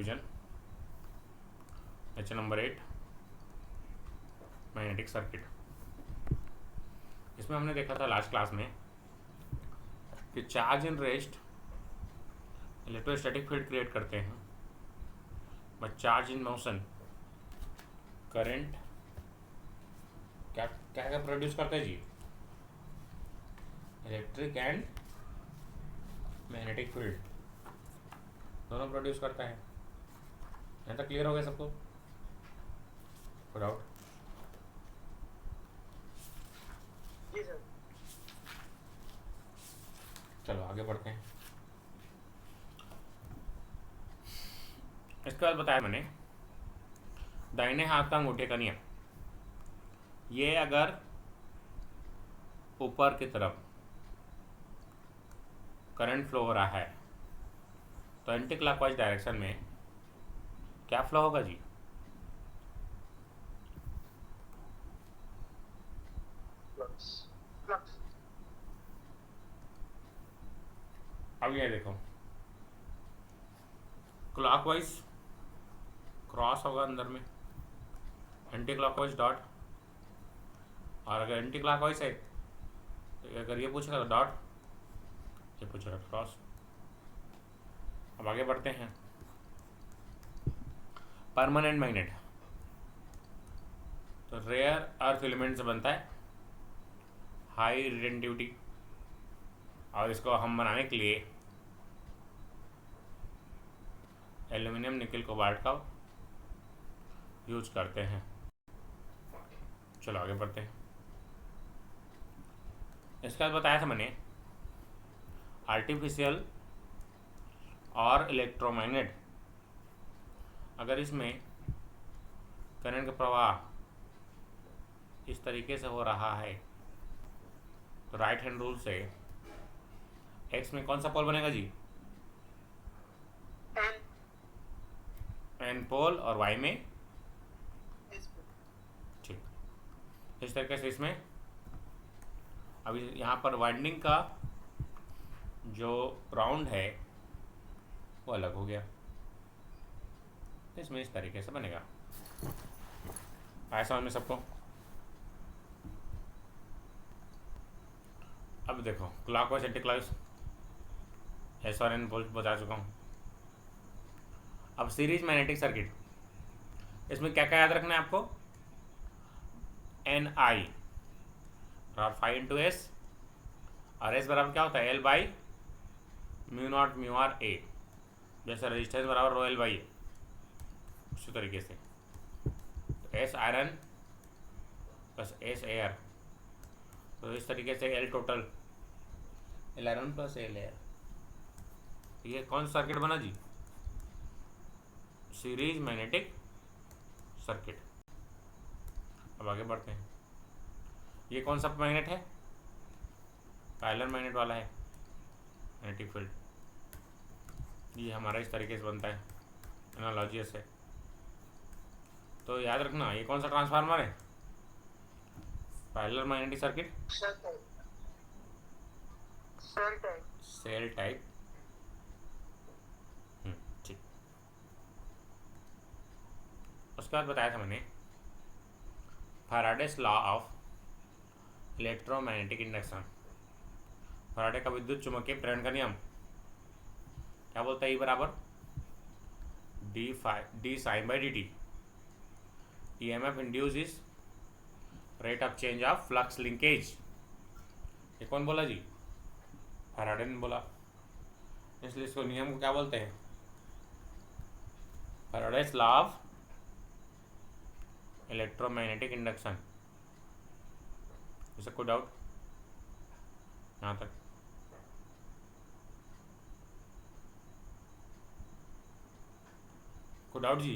Revision. Lecture number 8 magnetic circuit. इसमें हमने देखा था लास्ट क्लास में कि charge in rest electrostatic field create करते हैं, but charge in motion current क्या क्या क्या प्रोड्यूस करते हैं जी? इलेक्ट्रिक एंड मैग्नेटिक फील्ड दोनों प्रोड्यूस करता है। यहाँ तक क्लियर हो गया सबको? कोई डाउट? जी सर। चलो आगे बढ़ते हैं। इसके बाद बताया मैंने दाहिने हाथ का अंगूठे का नियम। ये अगर ऊपर की तरफ करंट फ्लो हो रहा है तो एंटी क्लॉकवाइज डायरेक्शन में क्या फ्लो होगा जी? फ्लक्स। अब ये देखो, क्लॉकवाइज क्रॉस होगा अंदर में, एंटी क्लॉकवाइज डॉट, और अगर एंटी क्लॉकवाइज है तो अगर ये पूछेगा तो डॉट, ये पूछेगा तो क्रॉस। अब आगे बढ़ते हैं। परमानेंट मैग्नेट तो रेयर अर्थ एलिमेंट से बनता है, हाई रिटेंटिविटी, और इसको हम बनाने के लिए एल्यूमिनियम निकल कोबाल्ट का यूज करते हैं। चलो आगे बढ़ते हैं। इसके बाद बताया था मैंने आर्टिफिशियल और इलेक्ट्रोमैग्नेट, अगर इसमें करंट का प्रवाह इस तरीके से हो रहा है तो राइट हैंड रूल से एक्स में कौन सा पोल बनेगा जी? एन पोल, और वाई में ठीक। इस तरीके से इसमें अभी यहाँ पर वाइंडिंग का जो राउंड है वो अलग हो गया, इसमें इस तरीके से बनेगा। ऐसा हमने सबको। अब देखो क्लॉकवाइज एंटी क्लॉकवाइज एस और एन पोल बता चुका हूँ। अब सीरीज मैग्नेटिक सर्किट, इसमें क्या क्या याद रखना है आपको? एन आई और फाइव इंटू एस, और एस बराबर क्या होता है? L by mu not mu R A, जैसे रजिस्टेंस बराबर रो एल बाई ए, उसी तरीके से S iron plus S air, तो इस तरीके से L total, L iron plus L air. ये कौन सा सर्किट बना जी? Series magnetic circuit. अब आगे बढ़ते हैं। ये कौन सा मैग्नेट है? पैरेलल मैग्नेट वाला है, मैग्नेटिक फील्ड। ये हमारा इस तरीके से बनता है एनालॉजी से। तो याद रखना ये कौन सा ट्रांसफार्मर है? Parallel magnetic circuit, shell type. ठीक। उसके बाद बताया था मैंने Faraday's law of electromagnetic induction. Faraday का विद्युत चुम्बकीय प्रेरण का नियम क्या बोलता है? ई बराबर d psi by d t. E M F induce is rate of change of flux linkage. ये कौन बोला जी? फैराडे ने बोला, इसलिए इसको नियम को क्या बोलते हैं? Faraday's law of electromagnetic induction. इससे कोई डाउट यहाँ तक? कोई डाउट जी?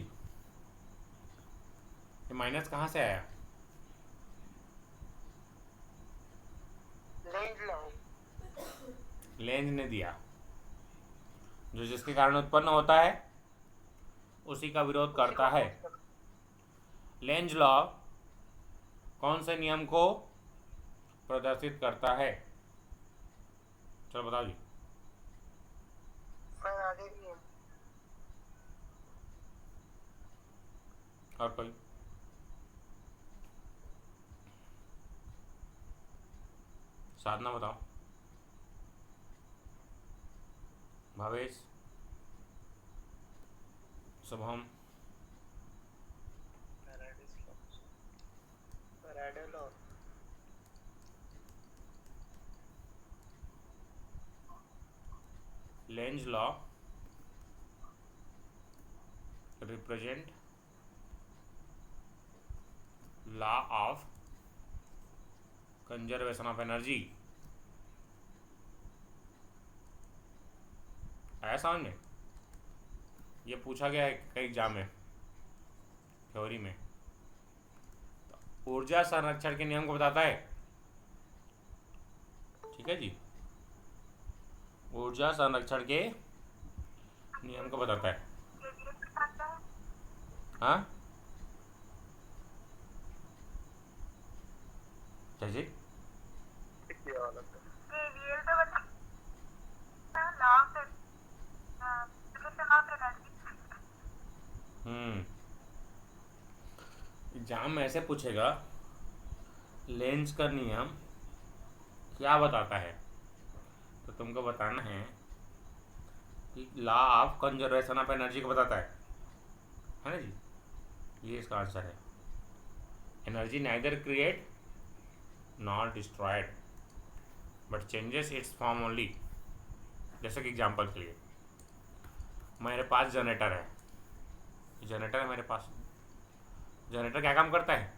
ये माइनस कहाँ से आया? लेंज ने दिया। जो जिसके कारण उत्पन्न होता है उसी का विरोध करता है। लेंज लॉ कौन से नियम को प्रदर्शित करता है? चलो बताओ जी। और कोई? साधना बताओ। Bhavesh, Shubham, Paradise law. Lenz law represent law of conservation of energy। आया समझ में? ये पूछा गया है कई एग्जाम में, थ्योरी में। तो ऊर्जा संरक्षण के नियम को बताता है। ठीक है जी, ऊर्जा संरक्षण के नियम को बताता है। हाँ जी, एग्जाम में ऐसे पूछेगा लेंज का नियम क्या बताता है, तो तुमको बताना है कि law of conservation of energy को बताता है ना जी। ये इसका आंसर है। Energy neither create not destroyed but changes it's form only. जैसे कि एग्जाम्पल के लिए मेरे पास जनरेटर है, जनरेटर है मेरे पास। जनरेटर क्या काम करता है?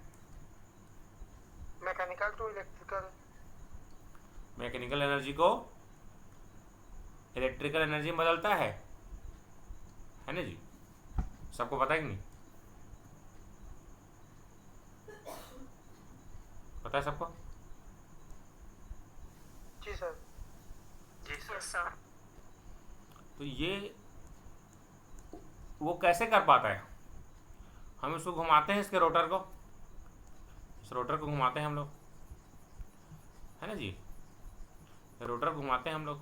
Mechanical to electrical. Mechanical energy को इलेक्ट्रिकल एनर्जी में बदलता है ना जी। सबको पता है कि नहीं? पता है सबको? जी सर। जी सर। तो ये वो कैसे कर पाता है? हम इसको घुमाते हैं, इसके रोटर को, इस रोटर को घुमाते हैं हम लोग, है ना जी। रोटर घुमाते हैं हम लोग,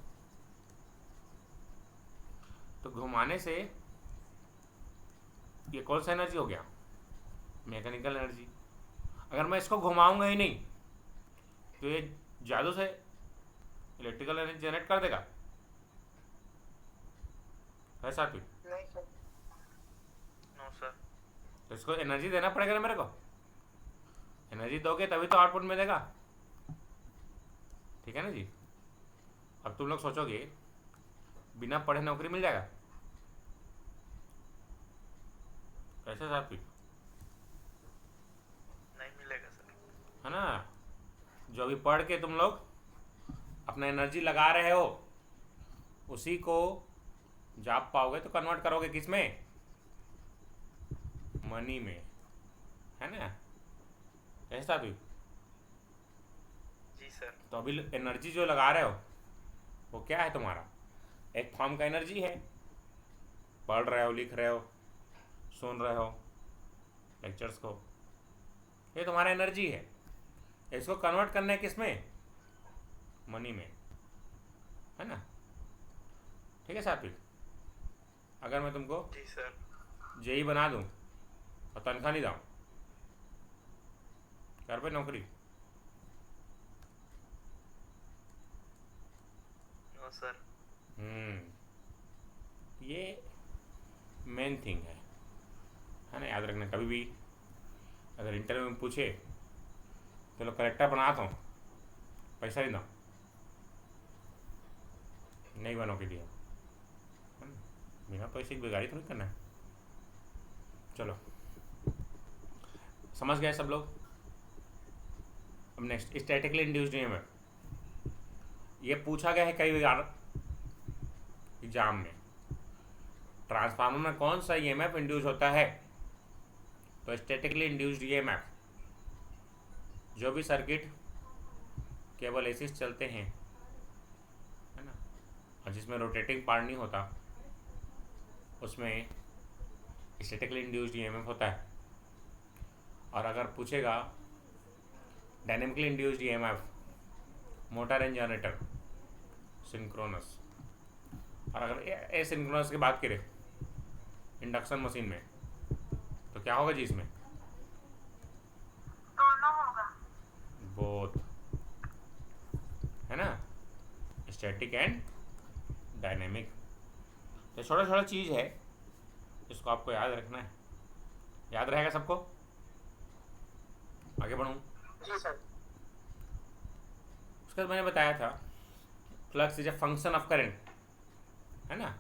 तो घुमाने से ये कौन सा एनर्जी हो गया? Mechanical energy. अगर मैं इसको घुमाऊंगा ही नहीं तो ये जादू से इलेक्ट्रिकल एनर्जी जनरेट कर देगा? ऐसा भी नहीं सर। No sir. तो इसको एनर्जी देना पड़ेगा ना मेरे को। एनर्जी दोगे तभी तो आउटपुट मिलेगा। ठीक है ना जी। अब तुम लोग सोचोगे बिना पढ़े नौकरी मिल जाएगा? कैसे साथी? नहीं मिलेगा सर। है ना। जो अभी पढ़ के तुम लोग अपना एनर्जी लगा रहे हो उसी को जॉब पाओगे तो कन्वर्ट करोगे किस में? मनी में, है ना। ऐसा भी। जी सर। तो अभी एनर्जी जो लगा रहे हो वो क्या है तुम्हारा? एक फॉर्म का एनर्जी है। पढ़ रहे हो, लिख रहे हो, सुन रहे हो लेक्चर्स को, ये तुम्हारा एनर्जी है। इसको कन्वर्ट करना है किस में? मनी में, है ना। ठीक है साथी। अगर मैं तुमको जी सर। जेई बना दूं और तनख्वाह नहीं दूं, घर पे नौकरी? No sir. ये मेन थिंग है ना। याद रखना, कभी भी अगर इंटरव्यू में पूछे तो लोग कलेक्टर बना दो, पैसा नहीं दो, नहीं बनोगे दिया, है ना। बिना पैसे की बेगारी थोड़ी करना है। चलो समझ गए सब लोग। अब नेक्स्ट स्टैटिकली इंड्यूस्ड ईएमएफ। ये पूछा गया है कई बार एग्जाम में। ट्रांसफार्मर में कौन सा ईएमएफ इंड्यूस होता है? तो स्टैटिकली इंड्यूस्ड ईएमएफ। जो भी सर्किट केवल ऐसे चलते हैं, है ना, और जिसमें रोटेटिंग पार्ट नहीं होता उसमें स्टैटिकली इंड्यूस्ड ईएमएफ होता है। और अगर पूछेगा dynamically induced EMF, motor and generator, synchronous. और अगर एसिंक्रोनस की बात करें इंडक्शन मशीन में तो तो क्या होगा जी इसमें? दोनों होगा। बोथ, है ना, स्टैटिक एंड डायनेमिक। तो छोटा छोटा चीज़ है, इसको आपको याद रखना है। याद रहेगा सबको? आगे बढ़ूँ? जी सर। उसके बाद मैंने बताया था flux is a function of current, है ना।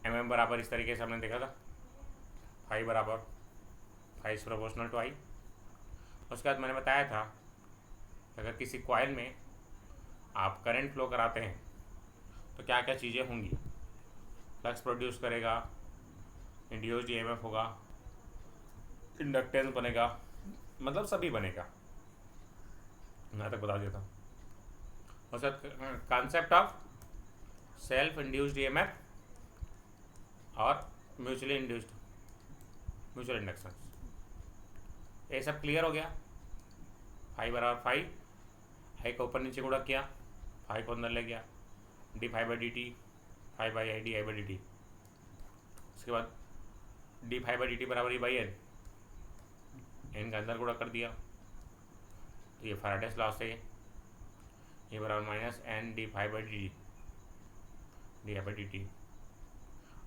एम बराबर इस तरीके से हमने देखा था, फाई बराबर फाई इज प्रोपोर्शनल टू आई। उसके बाद मैंने बताया था कि अगर किसी कॉइल में आप करंट फ्लो कराते हैं तो क्या क्या चीज़ें होंगी। फ्लक्स प्रोड्यूस करेगा, इंड्यूस्ड ईएमएफ होगा, इंडक्टेंस बनेगा, मतलब सभी बनेगा। यहाँ तक बता दिया था। उसके बाद concept of self induced EMF और म्यूचुअली इंड्यूस्ड म्यूचुअल इंडक्शन, ये सब क्लियर हो गया। फाई बराबर फाई, आई को ऊपर नीचे गुणा किया, फाई को अंदर ले गया, d phi by d t, phi by i d i by d t. उसके बाद d phi by d t बराबर ई बाई एन, एन का अंदर गुणा कर दिया, तो ये फैराडेस लॉ से ये बराबर minus N d phi by d d i by d t.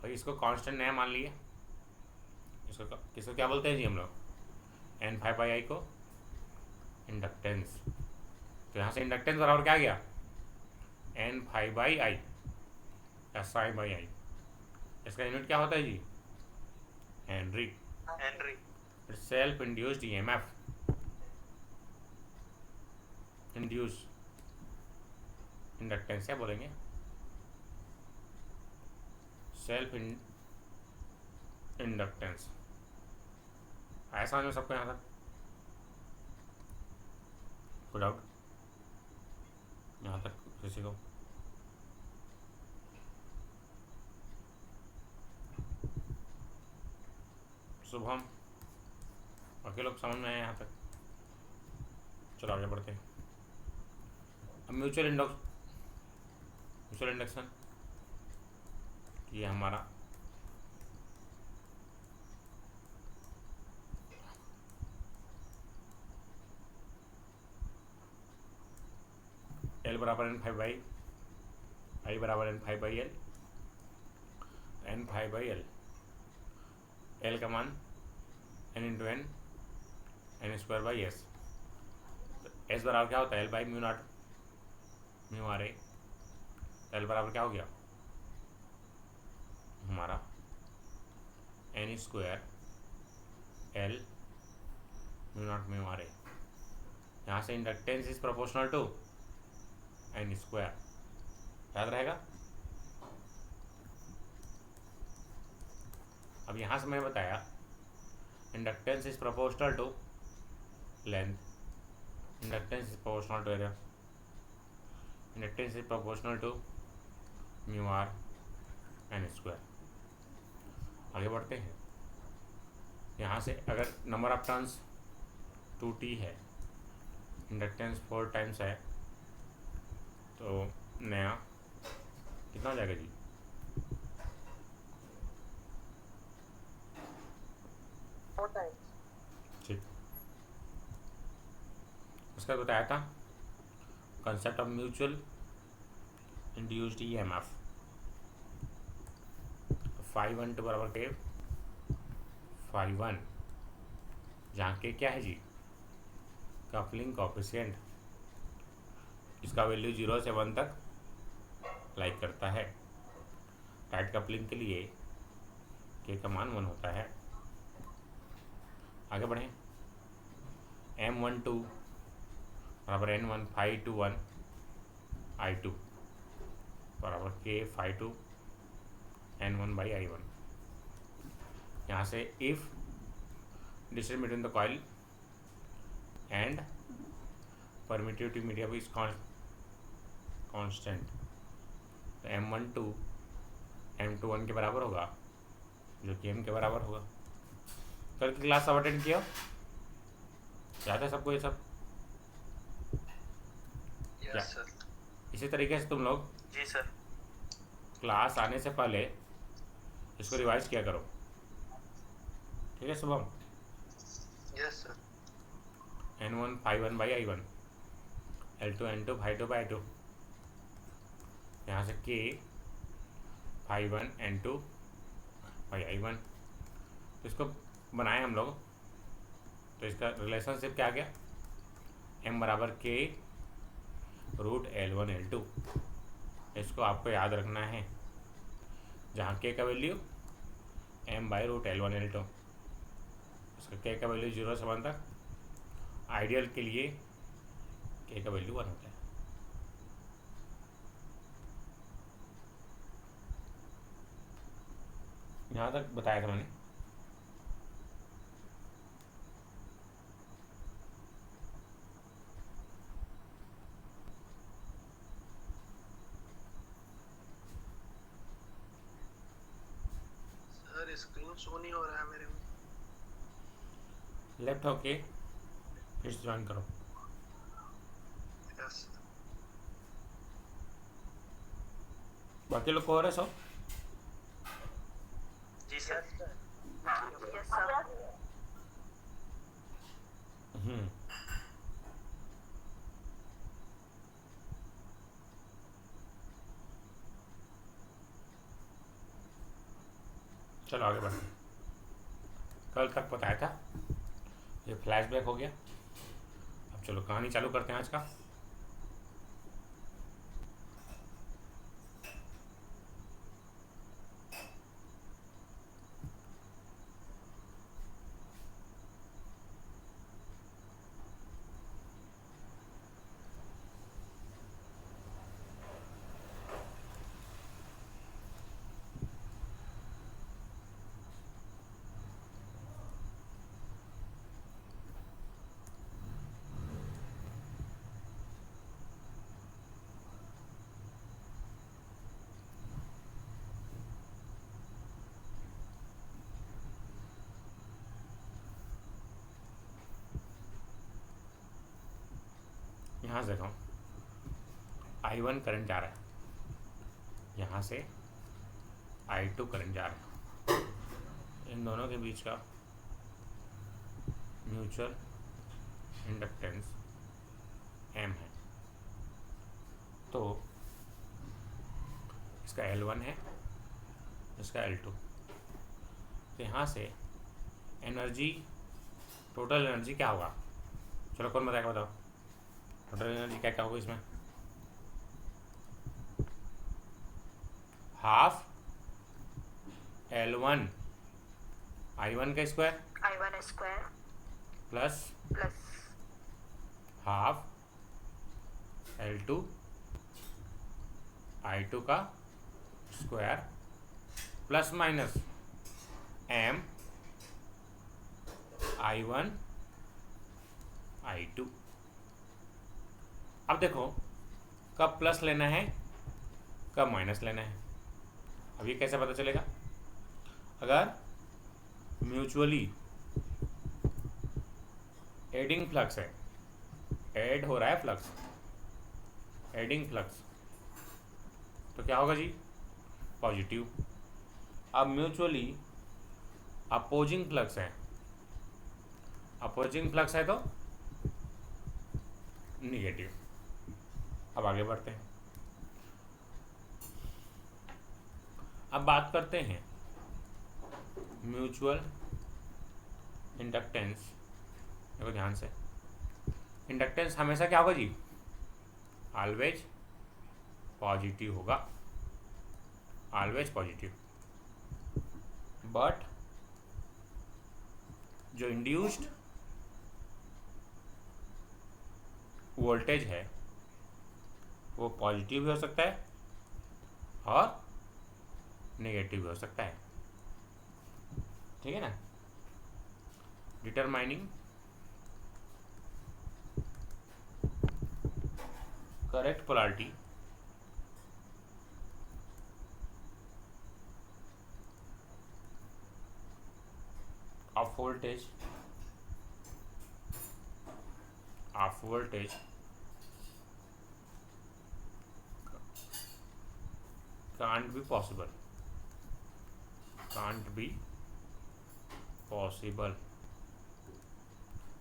और इसको कांस्टेंट नया मान लिए, इसको किसको क्या बोलते हैं जी हम लोग? एन फाई बाई आई को इंडक्टेंस। तो यहाँ से इंडक्टेंस बराबर क्या गया? N phi by I S I by I. इसका यूनिट क्या होता है जी? Henry. Henry. Self induced EMF, induce inductance क्या बोलेंगे? Self inductance. आया समझ में सबको यहाँ तक? कोई डाउट यहाँ तक किसी को? शुभम, बाकी लोग समझ में आए यहाँ तक? चलो आगे बढ़ते हैं। अब म्यूचुअल इंडक्शन, ये हमारा एल बराबर एन फाइव बाई आई बराबर N five by L, N five by L, L का मान N into N, N square by S. तो एस बराबर क्या होता है? L by mu not mu R A. L बराबर क्या हो गया हमारा? N square L mu not mu R A. यहाँ से inductance is proportional to N square, याद रहेगा? अब यहाँ से मैंने बताया inductance is proportional to length, inductance is proportional to area, inductance is proportional to mu r n square. आगे बढ़ते हैं। यहाँ से अगर नंबर ऑफ टर्न्स 2t है, इंडक्टेंस 4 टाइम्स है, तो नया कितना हो जाएगा जी? ठीक। उसका बताया था concept of mutual induced EMF. 5 1 बराबर के 5 1, जहाँ के क्या है जी? Coupling coefficient. इसका वैल्यू 0 से 1 तक लाइक करता है। टाइट कपलिंग के लिए के का मान 1 होता है। आगे बढ़ें। M12 बराबर N1 फाई टू 1 I2 बराबर के phi to N1 by I1। यहाँ से if distance between the coil and permittivity medium is constant, तो M12 M21 के बराबर होगा, जो कि M के बराबर होगा। कल की क्लास सब अटेंड किया? याद है सबको ये सब? Yes sir. इसी तरीके से तुम लोग जी सर। क्लास आने से पहले इसको रिवाइज किया करो, ठीक है Shubham? Yes, sir. N1 phi 1 by I1, L2 N2 phi 2 by I2, यहाँ से K phi 1 N2 by I1। तो इसको बनाए हम लोग, तो इसका रिलेशनशिप क्या आ गया, M बराबर K रूट L1 L2। इसको आपको याद रखना है, जहाँ K का value M by root L1 L2, इसका K का वैल्यू 0 से 1 तक, आइडियल के लिए K का वैल्यू 1 होता है। यहाँ तक बताया था मैंने। सर स्क्रीन शो नहीं हो रहा है मेरे में। लेफ्ट होके फिर से ज्वाइन करो। यस। बाकी लोग को हो रहा है सब? जी सर। Yes sir. चलो आगे बढ़ते। कल तक बताया था, ये फ्लैशबैक हो गया। अब चलो कहानी चालू करते हैं आज का। यहाँ से देखो, I1 करंट जा रहा है, यहाँ से I2 करंट जा रहा है, इन दोनों के बीच का म्यूचुअल इंडक्टेंस M है। तो इसका L1 है, इसका L2। तो यहाँ से एनर्जी, टोटल एनर्जी क्या होगा, चलो कौन बताएगा, बताओ टोटल एनर्जी क्या क्या होगा इसमें। हाफ L1 I1 का square I1 square plus plus half L2 I2 का square plus minus M I1 I2। अब देखो कब प्लस लेना है कब माइनस लेना है, अब ये कैसे पता चलेगा। अगर म्यूचुअली एडिंग फ्लक्स है, ऐड हो रहा है फ्लक्स, एडिंग फ्लक्स, तो क्या होगा जी, पॉजिटिव। अब म्यूचुअली अपोजिंग फ्लक्स है, अपोजिंग फ्लक्स है तो निगेटिव। अब आगे बढ़ते हैं, अब बात करते हैं म्यूचुअल इंडक्टेंस। देखो ध्यान से, इंडक्टेंस हमेशा क्या होगा जी, ऑलवेज पॉजिटिव होगा, ऑलवेज पॉजिटिव। बट जो इंड्यूस्ड वोल्टेज है वो पॉजिटिव भी हो सकता है और नेगेटिव भी हो सकता है, ठीक है ना। Determining correct polarity of voltage can't be possible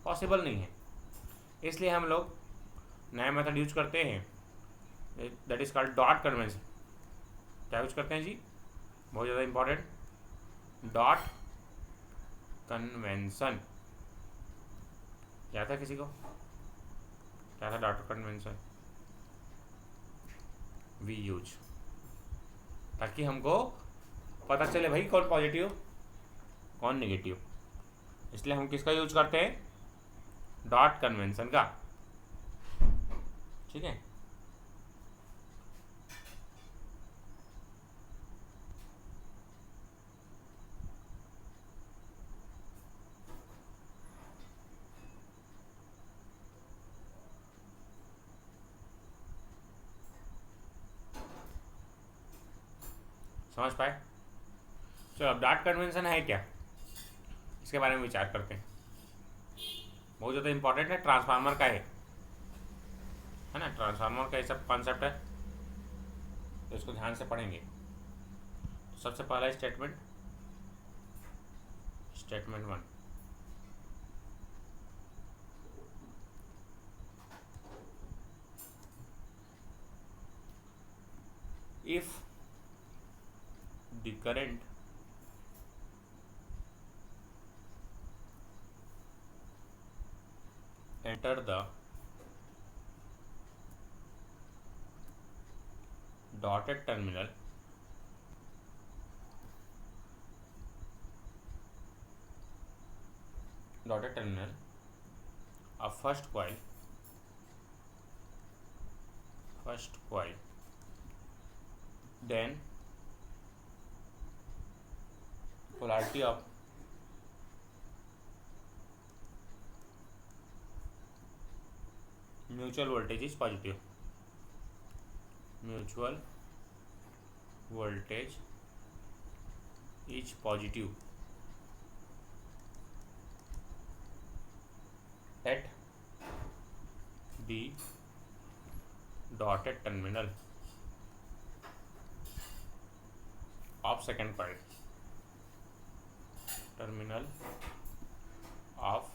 possible नहीं है। इसलिए हम लोग नया मेथड यूज करते हैं, that is called dot convention. क्या यूज करते हैं जी, बहुत ज़्यादा इंपॉर्टेंट, डॉट कन्वेंशन। क्या था किसी को, क्या था डॉट कन्वेंशन? वी यूज, ताकि हमको पता चले भाई कौन पॉजिटिव कौन नेगेटिव। इसलिए हम किसका यूज करते हैं, डॉट कन्वेंशन का। ठीक है, समझ पाए? चलो अब डॉट कन्वेंशन है क्या, इसके बारे में विचार करते हैं। बहुत ज़्यादा इंपॉर्टेंट है, ट्रांसफार्मर का है ना, ट्रांसफार्मर का ये सब कॉन्सेप्ट है, तो इसको ध्यान से पढ़ेंगे। तो सबसे पहला statement, statement 1, if the current enter the dotted terminal of first coil, then polarity of mutual voltage is positive. Mutual voltage is positive at the dotted terminal of second coil. Terminal of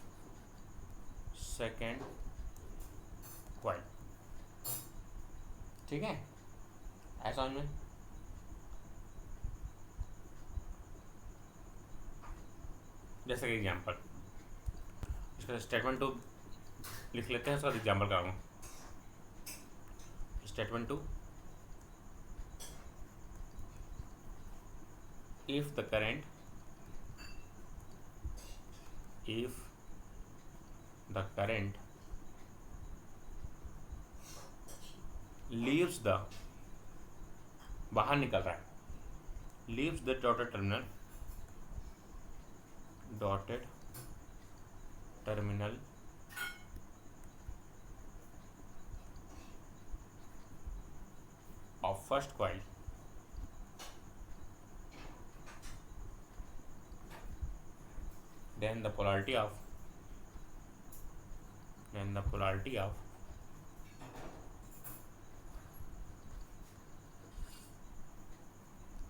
second coil। ठीक है, ऐसा समझ में? जैसे कि example, इसका statement 2 लिख लेते हैं, उसका एग्जाम्पल कराऊंगा। Statement 2, if the current leaves the, बाहर निकल रहा है, leaves the dotted terminal of first coil, then the polarity of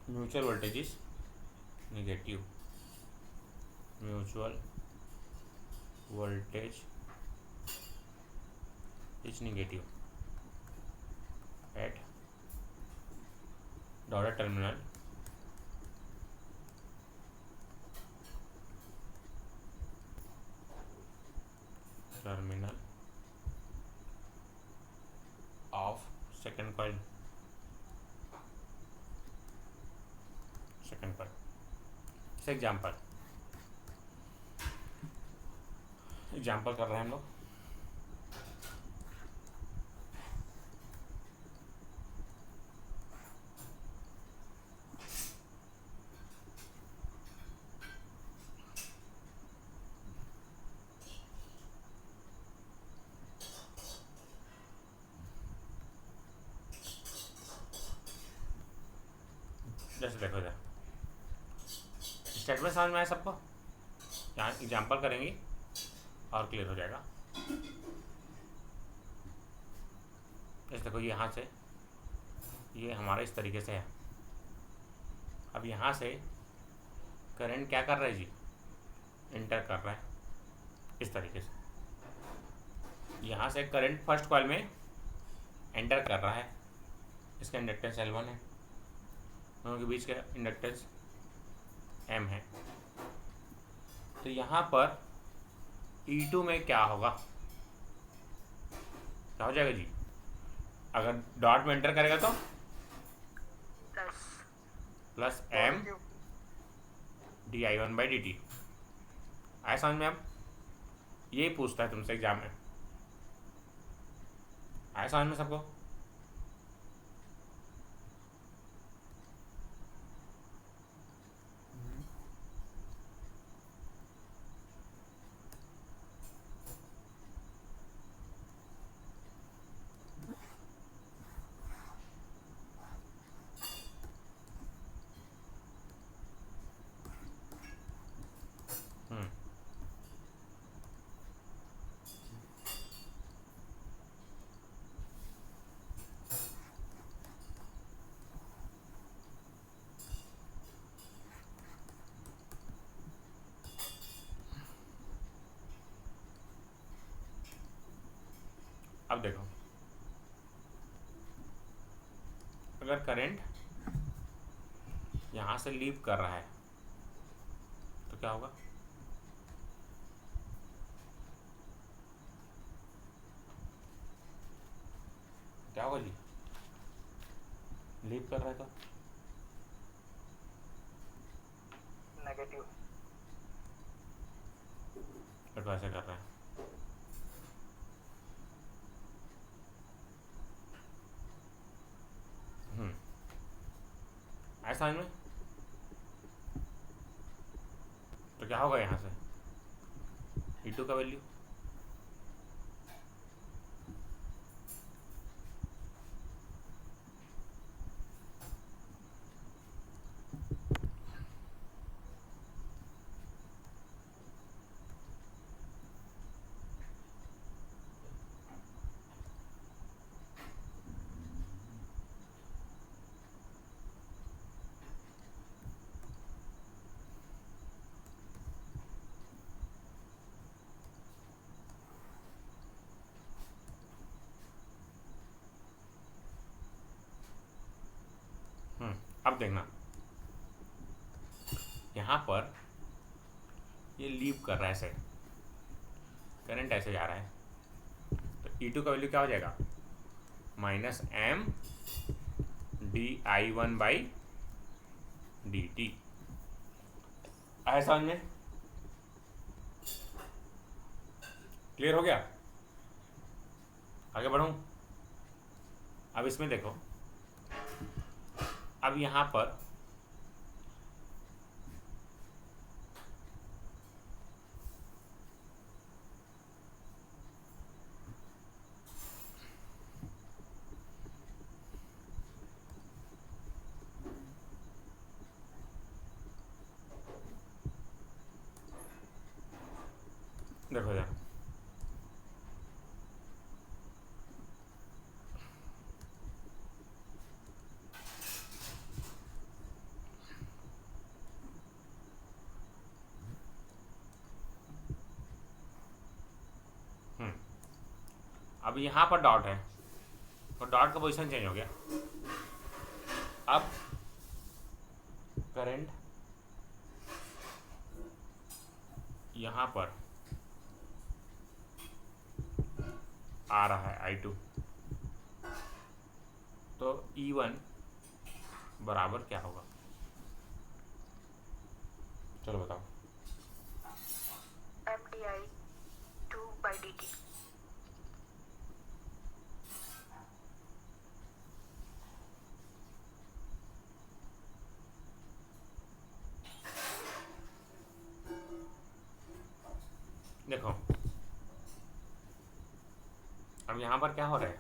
mutual voltage is negative. Mutual voltage is negative at dotted terminal of second coil। Example कर रहे हैं हम लोग। जैसे देखो इधर स्टेटमेंट समझ में आया सबको, यहाँ एग्जाम्पल करेंगे और क्लियर हो जाएगा। जैसे देखो यहाँ से ये हमारा इस तरीके से है, अब यहाँ से करंट क्या कर रहा है जी, इंटर कर रहा है इस तरीके से। यहाँ से करंट फर्स्ट कॉइल में एंटर कर रहा है, इसका इंडक्टेंस L1 है, दोनों के बीच का इंडक्टेंस M है। तो यहाँ पर E2 में क्या होगा, क्या हो जाएगा जी? अगर डॉट में एंटर करेगा तो प्लस प्लस M di1/dt। आया समझ में? अब यही पूछता है तुमसे एग्जाम में। आया समझ में सबको? हम्म अब देखो, अगर करंट यहाँ से लीव कर रहा है तो क्या होगा? क्या होगा जी? लीव कर रहा है तो नेगेटिव। बट वैसे कर रहा है। ऐसा समझ में? तो क्या होगा यहाँ से E2 का वैल्यू? अब देखना, यहाँ पर ये लीव कर रहा है ऐसे, करंट ऐसे जा रहा है, तो E2 का वैल्यू क्या हो जाएगा? -M di1/dt। आया समझ में? क्लियर हो गया? आगे बढ़ूं? अब इसमें देखो, अब यहाँ पर देखो यार, अब यहाँ पर डॉट है और डॉट का पोजीशन चेंज हो गया। अब करंट यहाँ पर आ रहा है I2, तो E1 बराबर क्या होगा? चलो बताओ। MDI2/dt। देखो, अब यहाँ पर क्या हो रहा है?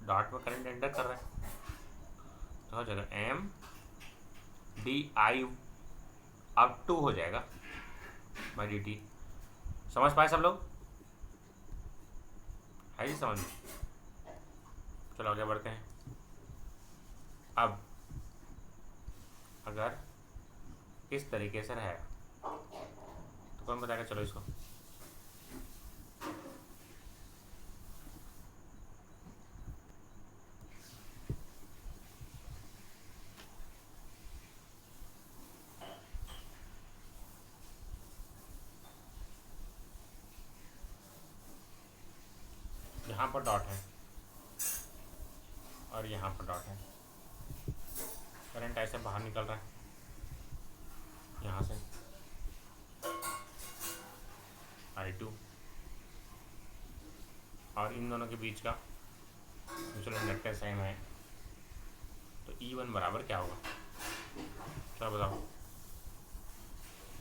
डॉट में करंट एंटर कर रहा है, तो हो जाएगा M di अब 2 हो जाएगा /dt। समझ पाए सब लोग? है जी समझ में? चलो आगे बढ़ते हैं। अब अगर इस तरीके से है तो कौन बताएगा? चलो इसको पर डॉट है और यहाँ पर डॉट है। करंट ऐसे बाहर निकल रहा है यहाँ से I2, और इन दोनों के बीच का म्यूचुअल इंडक्टेंस सेम है, तो E1 बराबर क्या होगा? क्या बताओ,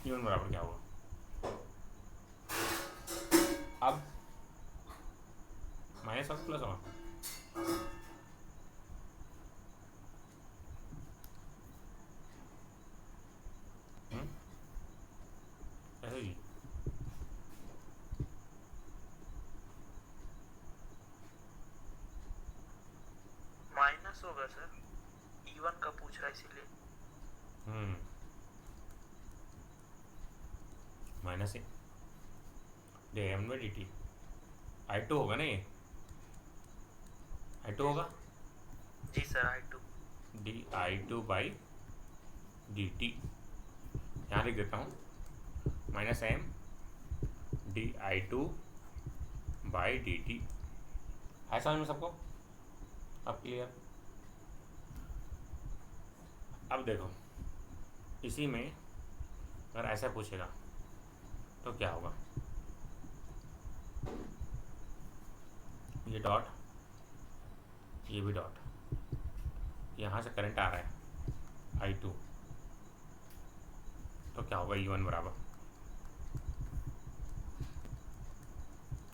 E1 बराबर क्या होगा? अब माइनस और प्लस होगा। ऐसे जी माइनस होगा सर, E1 का पूछ रहा है इसीलिए। माइनस है dm/dt। I2 होगा ना, ये I2 होगा, जी सर, I2 di2/dt। यहाँ लिख देता हूँ -m di2/dt। है समझ में सबको? अब क्लियर? अब देखो, इसी में अगर ऐसा पूछेगा तो क्या होगा? ये डॉट, ये भी डॉट, यहाँ से करंट आ रहा है I2, तो क्या होगा? E1 बराबर,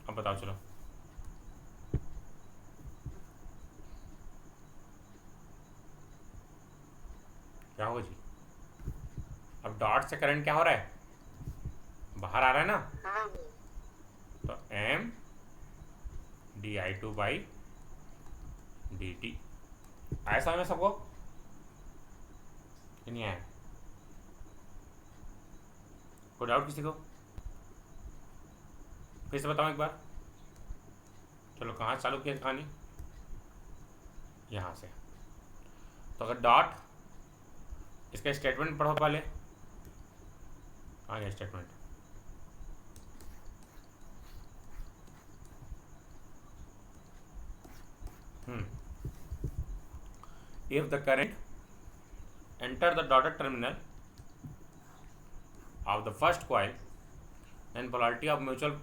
अब बताओ चलो। क्या होगा जी? अब डॉट से करंट क्या हो रहा है? बाहर आ रहा है ना, तो m di2/dt। ऐसा में सबको कि नहीं आया? कोई डाउट किसी को? फिर से बताओ एक बार। चलो, कहाँ चालू किया कहानी? यहाँ से। तो अगर डॉट, इसका स्टेटमेंट पढ़ो पहले। कहाँ गया statement? If the current enter the dotted terminal of the first coil, then polarity of mutual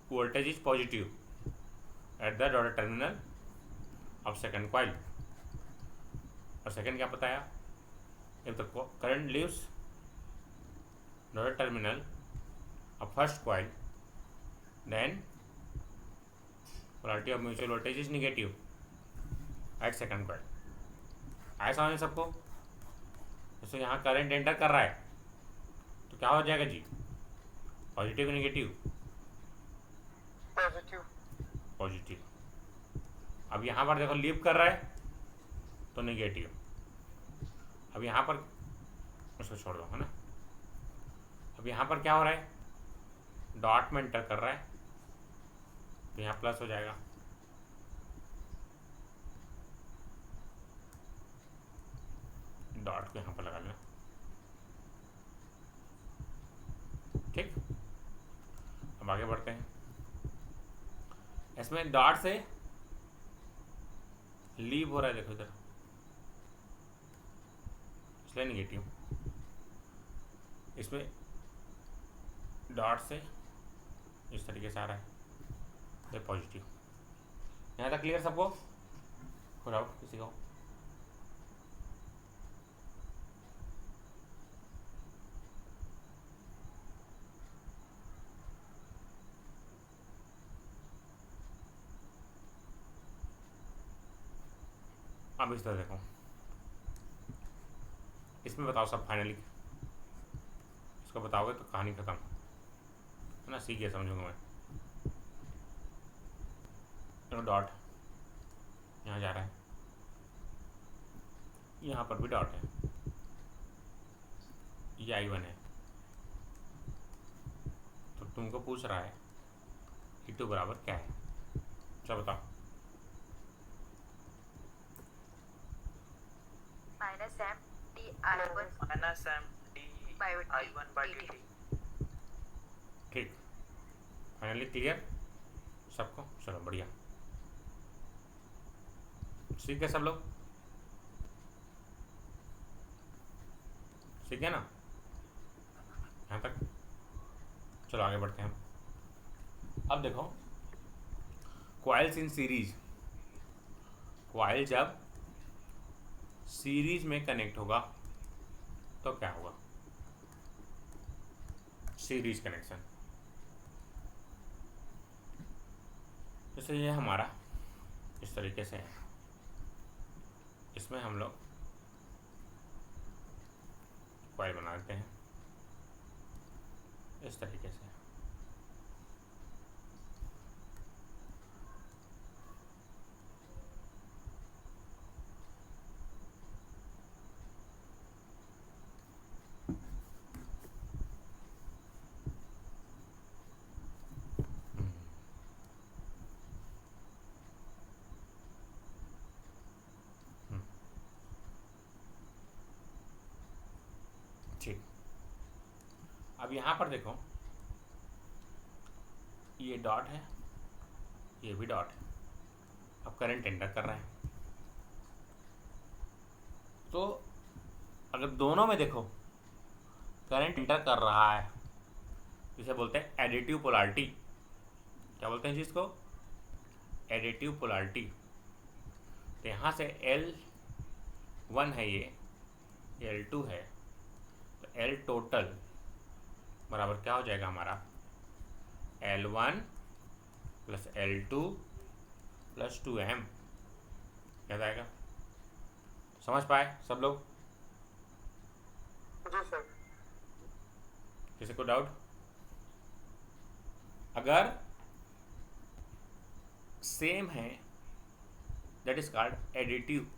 voltage is positive at the dotted terminal of second coil। और सेकंड क्या बताया? If the current leaves dotted terminal of first coil, then polarity of mutual voltage is negative at second coil। आया समझ सबको? जैसे यहाँ current enter कर रहा है तो क्या हो जाएगा जी? Positive negative? पॉजिटिव। पॉजिटिव। अब यहाँ पर देखो लीव कर रहा है तो नेगेटिव। अब यहाँ पर उसको छोड़ दो, है ना। अब यहाँ पर क्या हो रहा है? डॉट में एंटर कर रहा है तो यहाँ प्लस हो जाएगा। डॉट को यहाँ पर लगा लेना, ठीक। अब आगे बढ़ते हैं। इसमें डॉट से लीव हो रहा है, देखो इधर, इसलिए नेगेटिव। इसमें डॉट से इस तरीके से आ रहा है, ये पॉजिटिव। यहाँ तक क्लियर सबको? हो रहा किसी को? अब इस तरह देखो, इसमें बताओ सब फाइनली। इसको बताओगे तो कहानी खत्म, है ना। सीख गया समझूंगा मैं। देखो डॉट यहाँ जा रहा है, यहाँ पर भी डॉट है, ये I1 है। तो तुमको पूछ रहा है E2 बराबर क्या है? चलो बताओ। -m/I1/dt। ठीक, फाइनली क्लियर सबको? चलो बढ़िया। ठीक है सब लोग, ठीक है ना यहाँ तक? चलो आगे बढ़ते हैं। अब देखो कॉइल्स इन सीरीज, कॉइल जब सीरीज में कनेक्ट होगा तो क्या होगा? सीरीज कनेक्शन, जैसे ये हमारा इस तरीके से है, इसमें हम लोग कॉइल बना देते हैं इस तरीके से। ठीक, अब यहाँ पर देखो ये डॉट है, ये भी डॉट है। अब करंट एंटर कर रहा है, तो अगर दोनों में देखो करंट एंटर कर रहा है, इसे बोलते हैं एडिटिव पोलैरिटी। क्या बोलते हैं जिसको? Additive polarity. तो यहाँ से L1 है, ये L2 है, तो L टोटल बराबर क्या हो जाएगा हमारा? L1 plus L2 plus 2M। क्या जाएगा? समझ पाए सब लोग? जी सर। किसी को डाउट? अगर सेम है that is called additive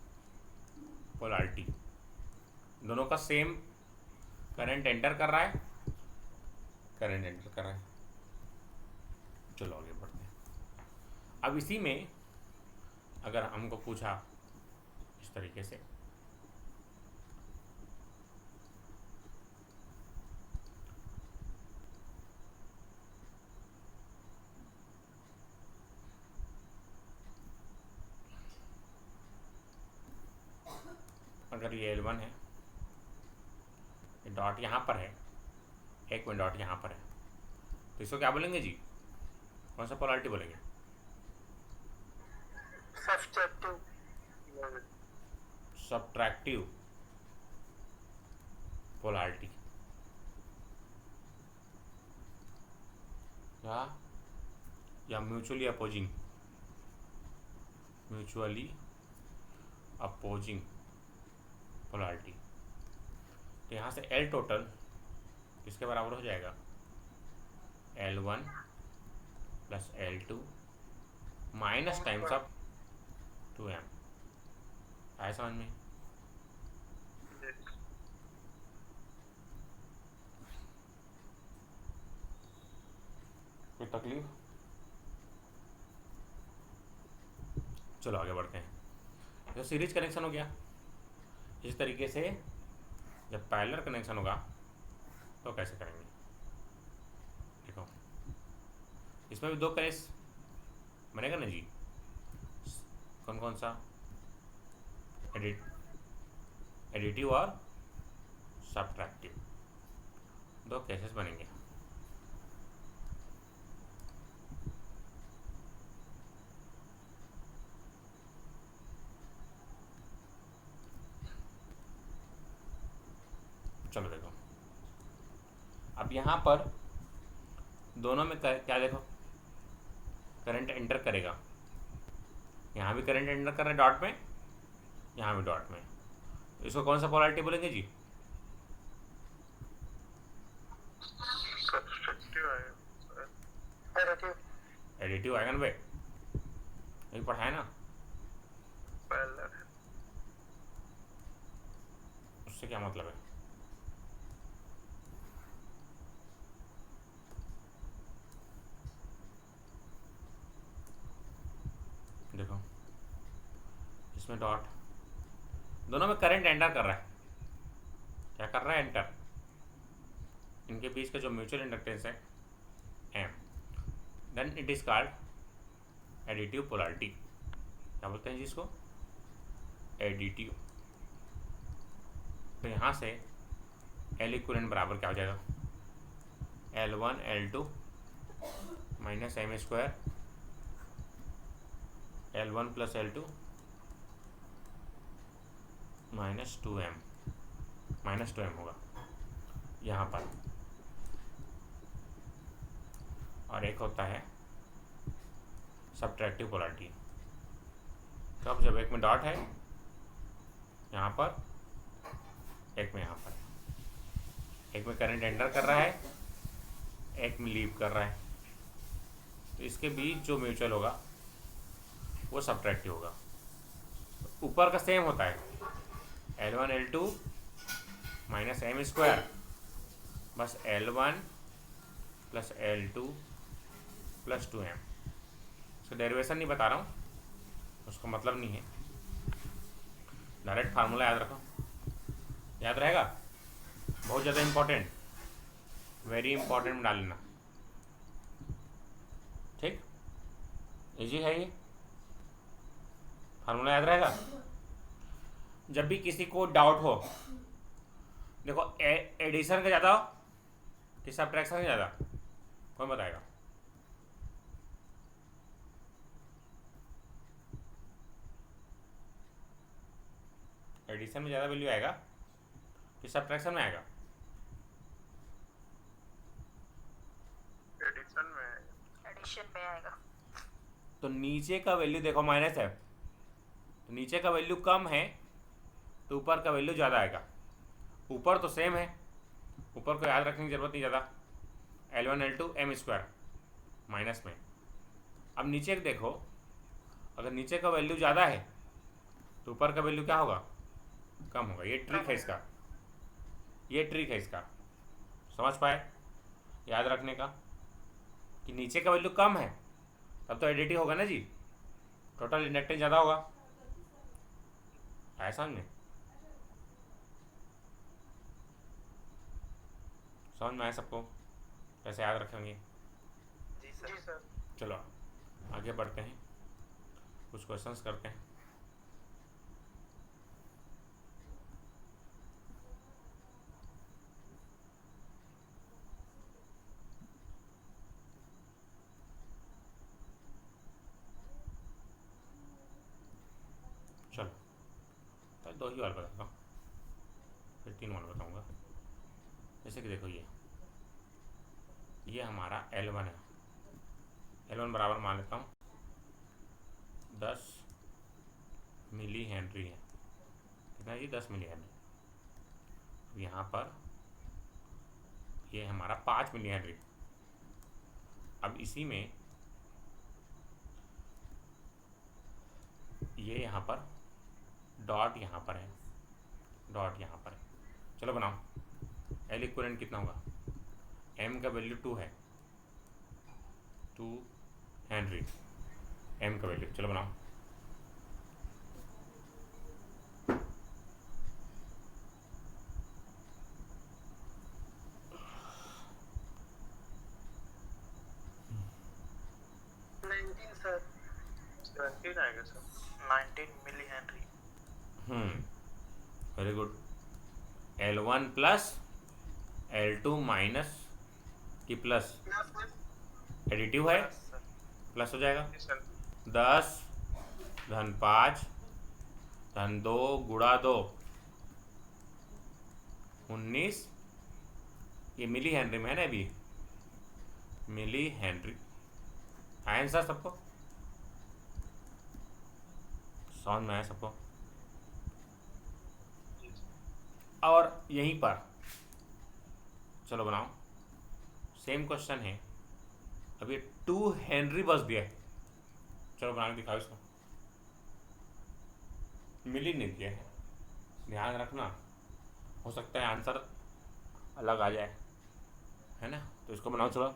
polarity. दोनों का सेम करंट एंटर कर रहा है, करंट एंटर कर रहा है। चलो आगे बढ़ते हैं। अब इसी में अगर हमको पूछा इस तरीके से, अगर ये L1 है, ये डॉट यहाँ पर है, एक में डॉट यहाँ पर है, तो इसको क्या बोलेंगे जी? कौन सा पोलैरिटी बोलेंगे? सब्ट्रैक्टिव पोलैरिटी या mutually opposing, mutually opposing polarity. तो यहाँ से L टोटल किसके बराबर हो जाएगा? L1 plus L2 minus times of 2M। आया समझ में? कोई तकलीफ? चलो आगे बढ़ते हैं। तो सीरीज कनेक्शन हो गया। इस तरीके से जब पैरेलल कनेक्शन होगा तो कैसे करेंगे? देखो इसमें भी दो केस बनेगा ना जी। कौन कौन सा? एडिटिव और सब्ट्रैक्टिव, दो केसेस बनेंगे। चलो देखो, अब यहाँ पर दोनों में क्या देखो, करंट एंटर करेगा। यहाँ भी करंट एंटर कर रहा है डॉट में, यहाँ भी डॉट में। इसको कौन सा पोलैरिटी बोलेंगे जी? एडिटिव आएगा ना भाई, यही पढ़ा है ना? उससे क्या मतलब है? देखो इसमें डॉट, दोनों में करंट एंटर कर रहा है। क्या कर रहा है? एंटर। इनके बीच का जो म्यूचुअल इंडक्टेंस है M, then it is called additive polarity. क्या बोलते हैं जी इसको? एडिटिव। तो यहाँ से एल इक्विवेलेंट बराबर क्या हो जाएगा, L1 L2 minus M square L1 plus L2 minus 2m होगा यहाँ पर। और एक होता है सब्ट्रैक्टिव पोलैरिटी। कब, जब एक में डॉट है यहाँ पर, एक में यहाँ पर, एक में करंट एंटर कर रहा है, एक में लीव कर रहा है, तो इसके बीच जो म्यूचुअल होगा वो सब्ट्रैक्टिव होगा। ऊपर का सेम होता है L1 L2 minus M square, बस L1 plus L2 plus 2m। उसका डेरिवेशन नहीं बता रहा हूँ, उसका मतलब नहीं है, डायरेक्ट फार्मूला याद रखो, याद रहेगा, बहुत ज़्यादा इम्पोर्टेंट, वेरी इंपॉर्टेंट डाल लेना, ठीक, इजी है ये, फार्मूला याद रहेगा। जब भी किसी को डाउट हो, देखो एडिशन का ज़्यादा हो कि सब्ट्रैक्शन का ज़्यादा, कौन बताएगा? एडिशन में ज़्यादा वैल्यू आएगा कि सब्ट्रैक्शन में आएगा? एडिशन में आएगा। एडिशन में आएगा। तो नीचे का वैल्यू देखो माइनस है, तो नीचे का वैल्यू कम है तो ऊपर का वैल्यू ज़्यादा आएगा। ऊपर तो सेम है, ऊपर को याद रखने की ज़रूरत नहीं ज़्यादा, L1 L2 M square minus में। अब नीचे देखो, अगर नीचे का वैल्यू ज़्यादा है तो ऊपर का वैल्यू क्या होगा, कम होगा। ये ट्रिक है इसका, ये ट्रिक है इसका, समझ पाए याद रखने का, कि नीचे का वैल्यू कम है तब तो एडिटिव होगा ना जी, टोटल इंडक्टेंस ज़्यादा होगा, ऐसा नहीं, समझ में आया सबको, कैसे याद रखेंगे? जी सर। चलो आगे बढ़ते हैं, कुछ क्वेश्चंस करते हैं। चलो तो 2 ही वाला बताता हूँ, फिर 3 वाला बताऊँगा। जैसे कि देखो ये हमारा L1 है, L1 बराबर मान लेता हूँ 10 मिली हेनरी है, कितना जी, 10 मिली हेनरी। यहाँ पर ये हमारा 5 मिली हेनरी। अब इसी में ये यहाँ पर डॉट यहाँ पर है, डॉट यहाँ पर है, चलो बनाओ। एल इक्विवेलेंट कितना होगा, m का वैल्यू 2 है, 2 हेनरी m का वैल्यू, चलो बनाओ। सर 17 आएगा sir, 19 millihenry. Very good. L1 plus L2 minus की प्लस, एडिटिव है, प्लस हो जाएगा, 10 धन 5 धन 2 गुणा 2 19, ये मिली हेनरी में है ना, अभी मिली हेनरी। आंसर सबको समझ में आया सबको? और यहीं पर चलो बनाओ, सेम क्वेश्चन है, अब ये 2 हेनरी बस दिया है, चलो बना के दिखाओ इसको। मिली नहीं दिया है, ध्यान रखना, हो सकता है आंसर अलग आ जाए, है ना, तो इसको बनाओ। चलो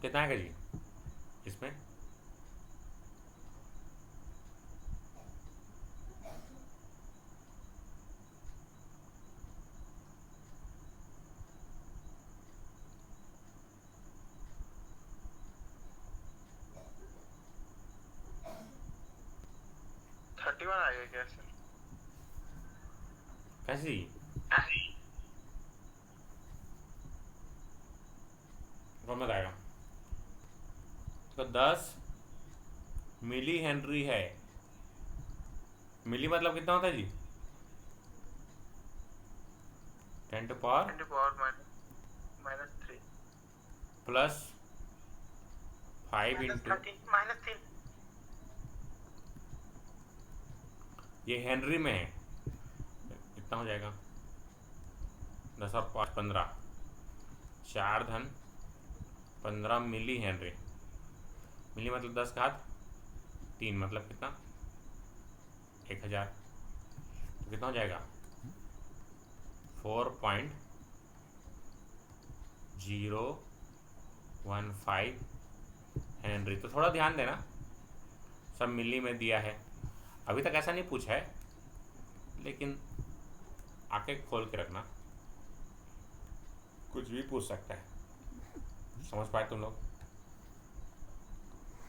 कितना आएगा जी इसमें, फॉर्मूला आएगा क्या सर? कैसी? फॉर्मूला आएगा तो 10 मिली हेनरी है। मिली मतलब कितना होता है जी? 10 टू पावर -3 प्लस 5 इंटू, -3 ये हेनरी में है, कितना हो जाएगा? 10 और 5 15, 4 धन 15 मिली हेनरी। मिली मतलब 10 का हाथ 3, मतलब कितना? 1000। तो कितना हो जाएगा? 4.015 हेनरी। तो थोड़ा ध्यान देना, सब मिली में दिया है। अभी तक ऐसा नहीं पूछा है, लेकिन आके खोल के रखना, कुछ भी पूछ सकता है। समझ पाए तुम लोग?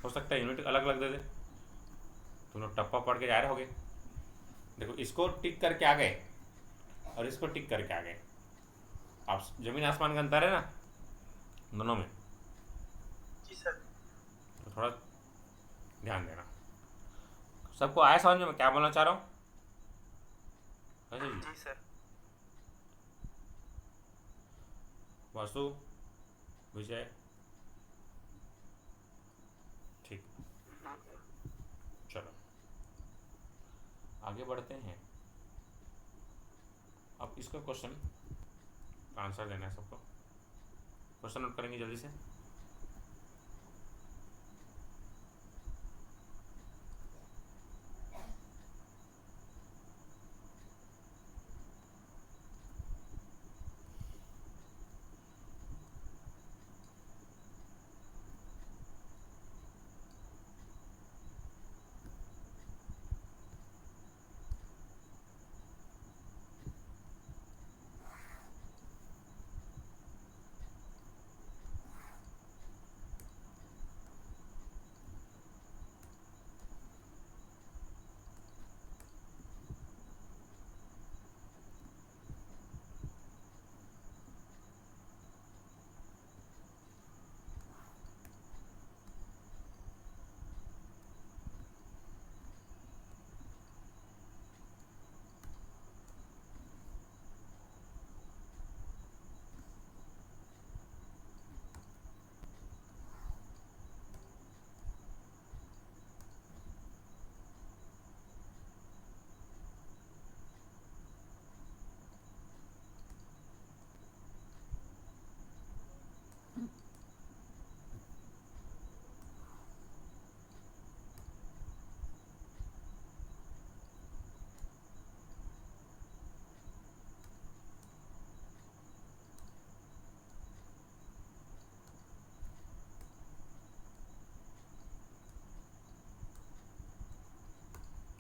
हो सकता है यूनिट अलग अलग दे दे। तुम लोग टप्पा पढ़ के जा रहे होगे। देखो, इसको टिक करके आ गए और इसको टिक करके आ गए। आप जमीन आसमान का अंतर है ना दोनों में, जी सर। तो थोड़ा ध्यान देना। सबको आया समझ में मैं क्या बोलना चाह रहा हूँ? अच्छा जी। जी सर। वासु, विजय, ठीक, चलो आगे बढ़ते हैं। अब इसका क्वेश्चन का आंसर देना है सबको। क्वेश्चन नोट करेंगे जल्दी से।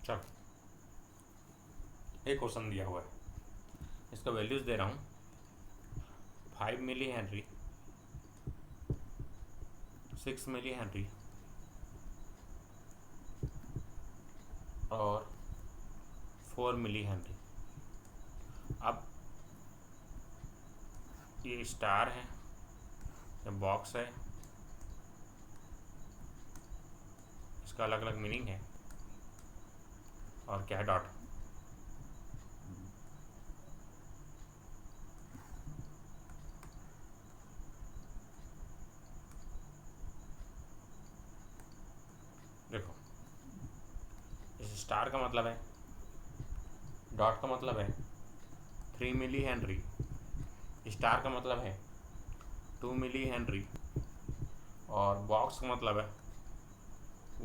चलो, एक क्वेश्चन दिया हुआ है, इसका वैल्यूज दे रहा हूँ। 5 मिली हेनरी, 6 मिली हेनरी और 4 मिली हेनरी। अब ये स्टार है, ये बॉक्स है, इसका अलग अलग मीनिंग है, और क्या है? डॉट। देखो, इस स्टार का मतलब है, डॉट का मतलब है 3 मिली हेनरी, स्टार का मतलब है 2 मिली हेनरी, और बॉक्स का मतलब है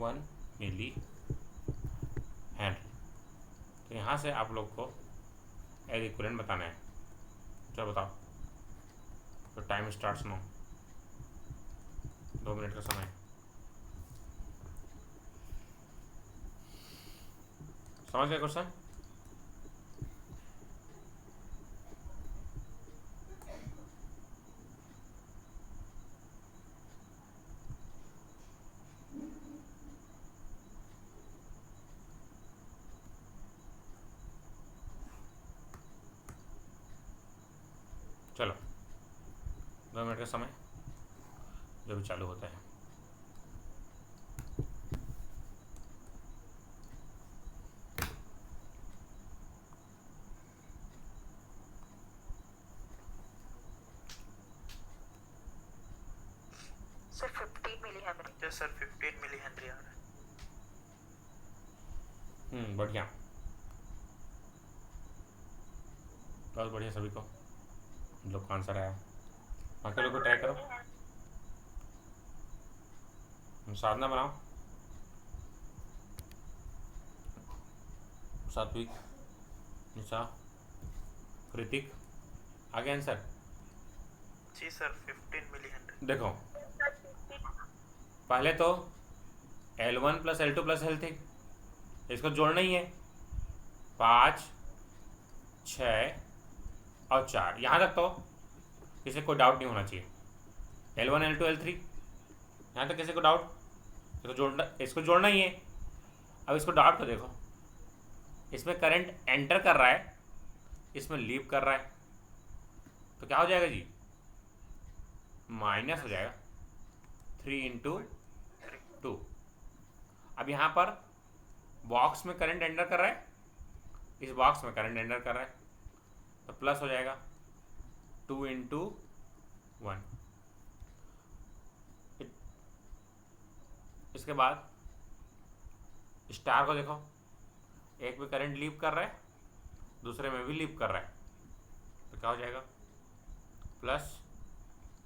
1 मिली हेनरी। तो यहाँ से आप लोग को एज इक्वलेंट बताना है। चलो बताओ। तो टाइम स्टार्ट्स नाउ, 2 मिनट का समय। समझ गए क्वेश्चन? 15 मिनट का समय जो भी चालू होता है। Sir 15 milli henry. Yes sir 15 milli henry आ रहा है। बढ़िया, बहुत बढ़िया। सभी को लोग का आंसर आया। बाकी लोग को ट्राई करो, साधना बनाओ। सात्विक, निशा, कृतिक, आगे आंसर। जी सर 15 मिली हेनरी। देखो पहले तो L1 plus L2 plus L3, इसको जोड़ना ही है। 5, 6 और 4, यहाँ तक तो किसी को डाउट नहीं होना चाहिए। L1 L2 L3, यहाँ तक किसी को डाउट? इसको जोड़ना ही है। अब इसको डाउट को देखो, इसमें करंट एंटर कर रहा है, इसमें लीव कर रहा है, तो क्या हो जाएगा जी? माइनस हो जाएगा 3 × 2। अब यहाँ पर बॉक्स में करंट एंटर कर रहा है, इस बॉक्स में करंट एंटर कर रहा है, तो प्लस हो जाएगा 2 × 1। इसके बाद स्टार को देखो, एक में करंट लीव कर रहा है, दूसरे में भी लीव कर रहा है, तो क्या हो जाएगा? प्लस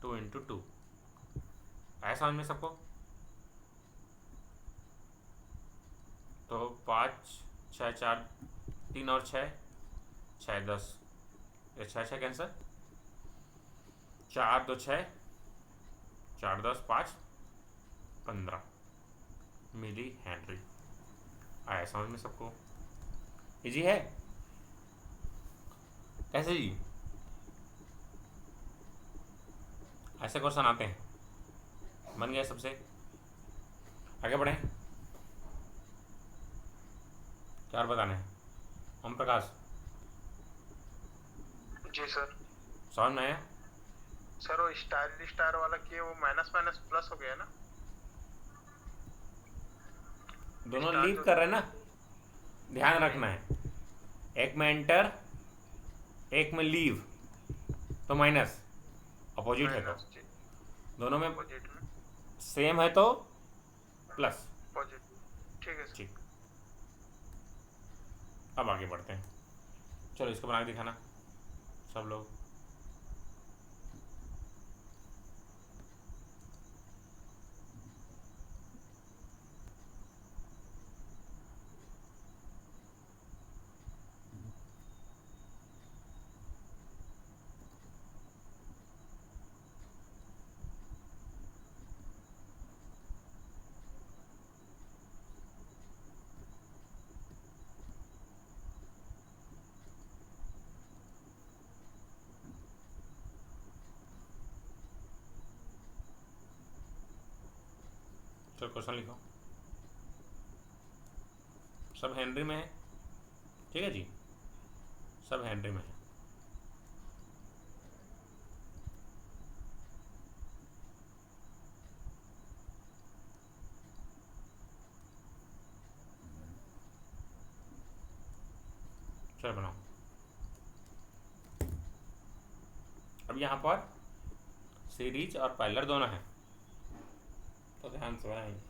2 × 2। आया समझ में सबको? तो 5, 6, 4, 3 और 6, 6, 10, ये 6 6 कैंसर, 4 2 6, 4 10 5, 15 मिली हेनरी। आया समझ में सबको? इजी है? कैसे जी? ऐसे क्वेश्चन आते हैं। बन गया सबसे? आगे बढ़ें, क्या और बताने हैं? ओम प्रकाश, जी सर। समझ में आया? सर वो स्टार वाला किए वो माइनस माइनस प्लस हो गया ना? दोनों स्टार लीव जो- कर रहे हैं ना, ध्यान रखना है। एक में एंटर, एक में लीव, तो माइनस। अपोजिट है तो माइनस जी, दोनों में अपोजिट में सेम है तो प्लस। पॉजिटिव। ठीक है सर। ठीक, अब आगे बढ़ते हैं। चलो इसको बना के दिखाना सब लोग। चलो क्वेश्चन लिखो, सब हेनरी में है, ठीक है जी, सब हेनरी में है। चलो बनाओ। अब यहाँ पर सीरीज और पैरेलल दोनों हैं, तो ध्यान से बनाएंगे।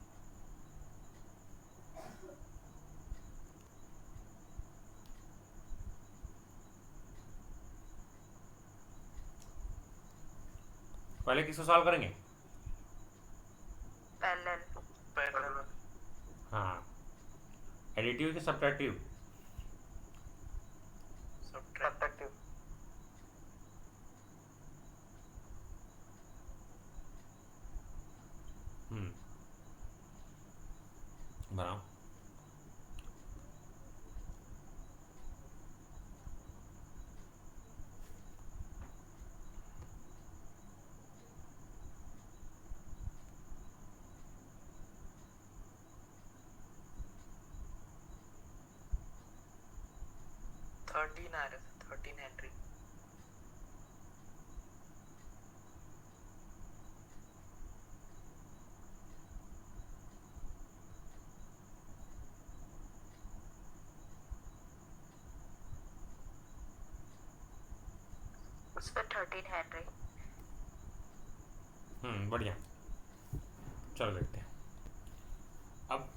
पहले किसको सॉल्व करेंगे? पैरेलल। पैरेलल। हाँ, एडिटिव कि सब्ट्रैक्टिव? सब्ट्रैक्टिव। बनाओ। थर्टीन आ रहा था, 13 हेनरी। Sir 13 Henry. बढ़िया। चलो देखते हैं अब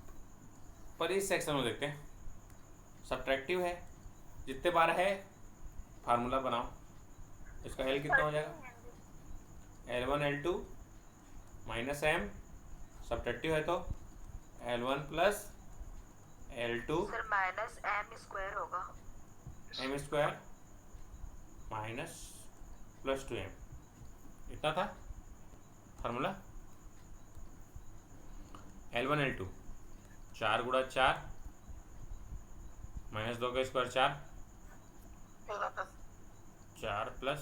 पर इस सेक्शन में देखते हैं। सब्ट्रैक्टिव है, जितने बार है फार्मूला बनाओ। इसका एल कितना हो जाएगा? L1 L2 minus M, subtractive है तो L1 plus L2 sir minus M square होगा। M square minus plus 2m, इतना था फार्मूला। L1 L2 4 गुणा 4 माइनस 2 का स्क्वायर 4 प्लस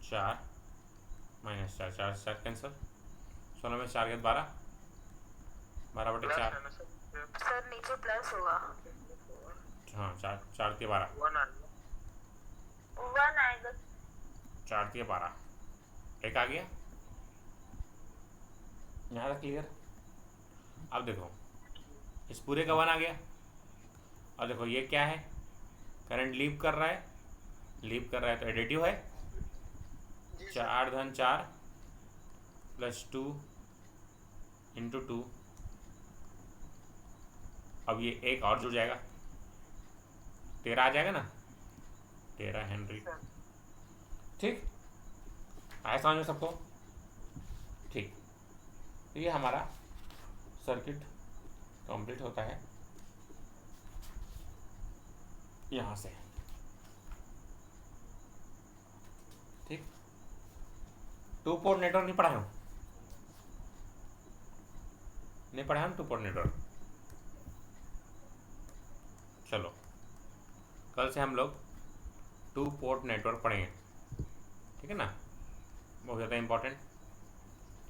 4 माइनस 4, 4 4 कैंसिल, 16 में 4 के 12, 12/4। सर नीचे प्लस होगा। हाँ 4 4 के 12, 1 आएगा। 4 के 12 एक आ गया। यहाँ तक क्लियर? अब देखो इस पूरे का 1 आ गया। और देखो ये क्या है? करंट लीव कर रहा है, लीव कर रहा है तो एडिटिव है। 4 धन 4 प्लस 2 इंटू 2। अब ये एक और जुड़ जाएगा, 13 आ जाएगा ना, 13 हेनरी। ठीक, आया समझ में सबको? ठीक, तो ये हमारा सर्किट कंप्लीट होता है यहाँ से। ठीक, 2 पोर्ट नेटवर्क नहीं पढ़ाया हूँ, नहीं पढ़ाया हम 2 पोर्ट नेटवर्क। चलो कल से हम लोग 2 पोर्ट नेटवर्क पढ़ेंगे, ठीक है ना? बहुत ज़्यादा इम्पोर्टेंट।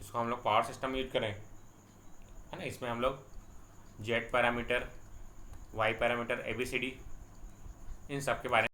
इसको हम लोग पावर सिस्टम यूज करें, है ना? इसमें हम लोग Z parameter, Y parameter, ABCD इन सब के बारे में